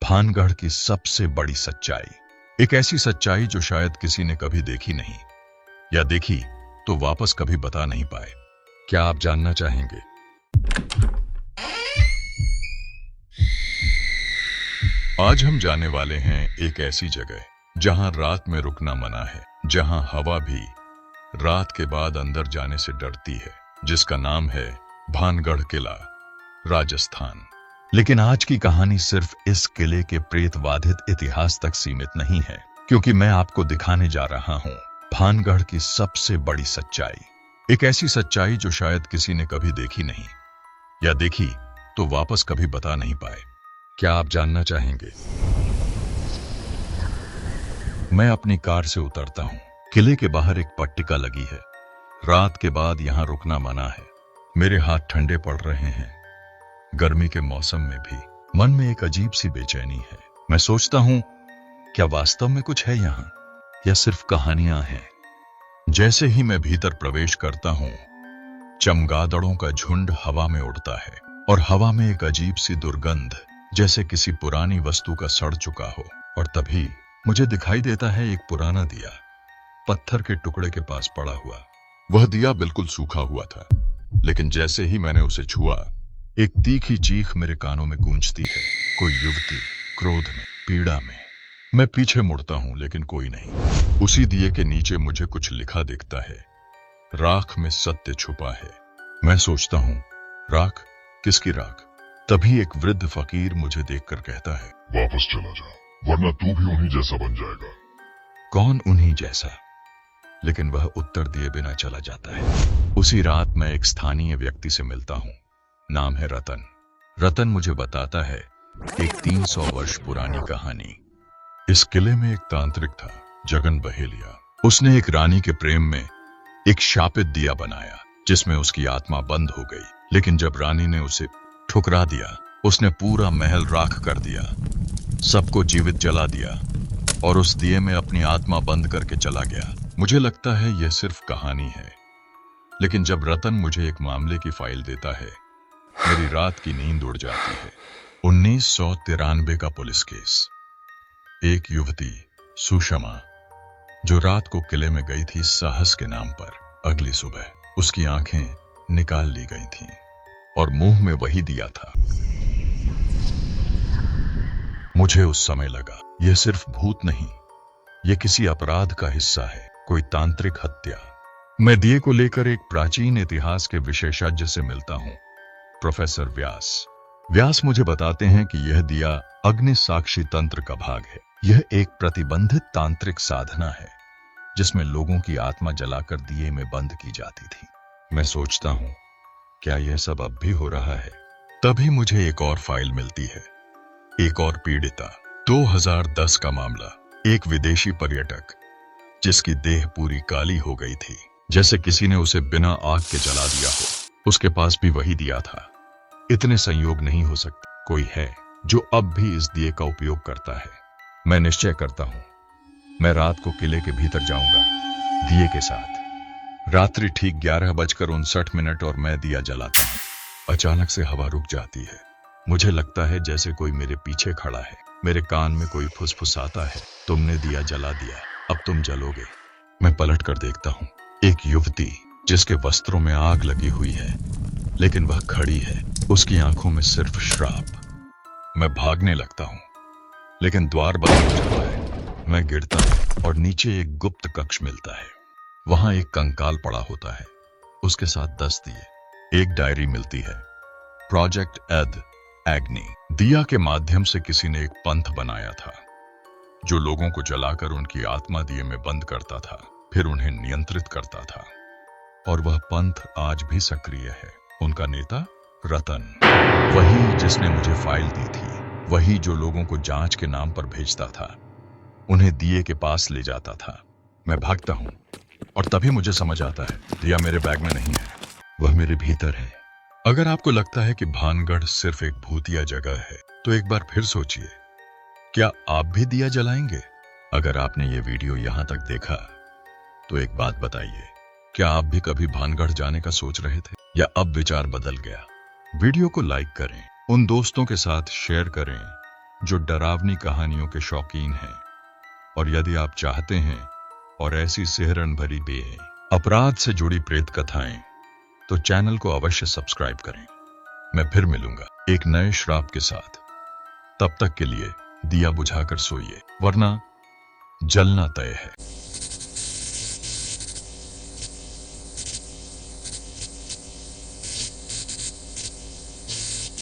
भानगढ़ की सबसे बड़ी सच्चाई, एक ऐसी सच्चाई जो शायद किसी ने कभी देखी नहीं, या देखी तो वापस कभी बता नहीं पाए। क्या आप जानना चाहेंगे? आज हम जाने वाले हैं एक ऐसी जगह जहां रात में रुकना मना है, जहां हवा भी रात के बाद अंदर जाने से डरती है, जिसका नाम है भानगढ़ किला, राजस्थान। लेकिन आज की कहानी सिर्फ इस किले के प्रेतवाधित इतिहास तक सीमित नहीं है, क्योंकि मैं आपको दिखाने जा रहा हूं भानगढ़ की सबसे बड़ी सच्चाई, एक ऐसी सच्चाई जो शायद किसी ने कभी देखी नहीं, या देखी तो वापस कभी बता नहीं पाए। क्या आप जानना चाहेंगे? मैं अपनी कार से उतरता हूं। किले के बाहर एक पट्टिका लगी है, रात के बाद यहां रुकना मना है। मेरे हाथ ठंडे पड़ रहे हैं। गर्मी के मौसम में भी मन में एक अजीब सी बेचैनी है। मैं सोचता हूं, क्या वास्तव में कुछ है यहां, या सिर्फ कहानियां हैं? जैसे ही मैं भीतर प्रवेश करता हूं, चमगादड़ों का झुंड हवा में उड़ता है, और हवा में एक अजीब सी दुर्गंध, जैसे किसी पुरानी वस्तु का सड़ चुका हो। और तभी मुझे दिखाई देता है एक पुराना दिया, पत्थर के टुकड़े के पास पड़ा हुआ। वह दिया बिल्कुल सूखा हुआ था, लेकिन जैसे ही मैंने उसे छुआ, एक तीखी चीख मेरे कानों में गूंजती है। कोई युवती, क्रोध में, पीड़ा में। मैं पीछे मुड़ता हूं, लेकिन कोई नहीं। उसी दिए के नीचे मुझे कुछ लिखा दिखता है, राख में सत्य छुपा है। मैं सोचता हूं, राख? किसकी राख? तभी एक वृद्ध फकीर मुझे देखकर कहता है, वापस चला जा, वरना तू भी उन्हीं जैसा बन जाएगा। कौन उन्हीं जैसा? लेकिन वह उत्तर दिए बिना चला जाता है। उसी रात मैं एक स्थानीय व्यक्ति से मिलता हूं। नाम है रतन। रतन मुझे बताता है एक 300 वर्ष पुरानी कहानी। इस किले में एक तांत्रिक था, जगन बहेलिया। उसने एक रानी के प्रेम में एक शापित दिया बनाया, जिसमें उसकी आत्मा बंद हो गई। लेकिन जब रानी ने उसे ठुकरा दिया, उसने पूरा महल राख कर दिया, सबको जीवित जला दिया, और उस दिए में अपनी आत्मा बंद करके चला गया। मुझे लगता है यह सिर्फ कहानी है, लेकिन जब रतन मुझे एक मामले की फाइल देता है, मेरी रात की नींद उड़ जाती है। 1993 का पुलिस केस। एक युवती, सुषमा, जो रात को किले में गई थी साहस के नाम पर। अगली सुबह उसकी आंखें निकाल ली गई थीं, और मुंह में वही दिया था। मुझे उस समय लगा, यह सिर्फ भूत नहीं, यह किसी अपराध का हिस्सा है, कोई तांत्रिक हत्या। मैं दिए को लेकर एक प्राचीन इतिहास के विशेषज्ञ से मिलता हूं, प्रोफेसर व्यास। व्यास मुझे बताते हैं कि यह दिया अग्नि साक्षी तंत्र का भाग है। यह एक प्रतिबंधित तांत्रिक साधना है, जिसमें लोगों की आत्मा जलाकर दिए में बंद की जाती थी। मैं सोचता हूं, क्या यह सब अब भी हो रहा है? तभी मुझे एक और फाइल मिलती है, एक और पीड़िता। 2010 का मामला। एक विदेशी पर्यटक, जिसकी देह पूरी काली हो गई थी, जैसे किसी ने उसे बिना आग के जला दिया हो। उसके पास भी वही दिया था। इतने संयोग नहीं हो सकते, कोई है जो अब भी इस दिए का उपयोग करता है। मैं निश्चय करता हूं, मैं रात को किले के भीतर जाऊंगा, दिए के साथ। रात्रि ठीक 11:59 और मैं दिया जलाता हूं। अचानक से हवा रुक जाती है। मुझे लगता है जैसे कोई मेरे पीछे खड़ा है। मेरे कान में कोई फुसफुसाता है, तुमने दिया जला दिया, अब तुम जलोगे। मैं पलट कर देखता हूं, एक युवती, जिसके वस्त्रों में आग लगी हुई है, लेकिन वह खड़ी है, उसकी आंखों में सिर्फ श्राप। मैं भागने लगता हूं, लेकिन द्वार बंद हो जाता है। मैं गिरता हूं, और नीचे एक गुप्त कक्ष मिलता है। वहां एक कंकाल पड़ा होता है, उसके साथ 10 दिए। एक डायरी मिलती है, प्रोजेक्ट एग्नि। दिया के माध्यम से किसी ने एक पंथ बनाया था, जो लोगों को जलाकर उनकी आत्मा दिए में बंद करता था, फिर उन्हें नियंत्रित करता था। और वह पंथ आज भी सक्रिय है। उनका नेता रतन, वही जिसने मुझे फाइल दी थी, वही जो लोगों को जांच के नाम पर भेजता था, उन्हें दिए के पास ले जाता था। मैं भागता हूं, और तभी मुझे समझ आता है, दिया मेरे बैग में नहीं है, वह मेरे भीतर है। अगर आपको लगता है कि भानगढ़ सिर्फ एक भूतिया जगह है, तो एक बार फिर सोचिए, क्या आप भी दिया जलाएंगे? अगर आपने ये वीडियो यहां तक देखा, तो एक बात बताइए, क्या आप भी कभी भानगढ़ जाने का सोच रहे थे, या अब विचार बदल गया? वीडियो को लाइक करें, उन दोस्तों के साथ शेयर करें जो डरावनी कहानियों के शौकीन हैं। और यदि आप चाहते हैं और ऐसी सिहरन भरी अपराध से जुड़ी प्रेत कथाएं, तो चैनल को अवश्य सब्सक्राइब करें। मैं फिर मिलूंगा एक नए श्राप के साथ। तब तक के लिए दिया बुझाकर सोइए, वरना जलना तय है।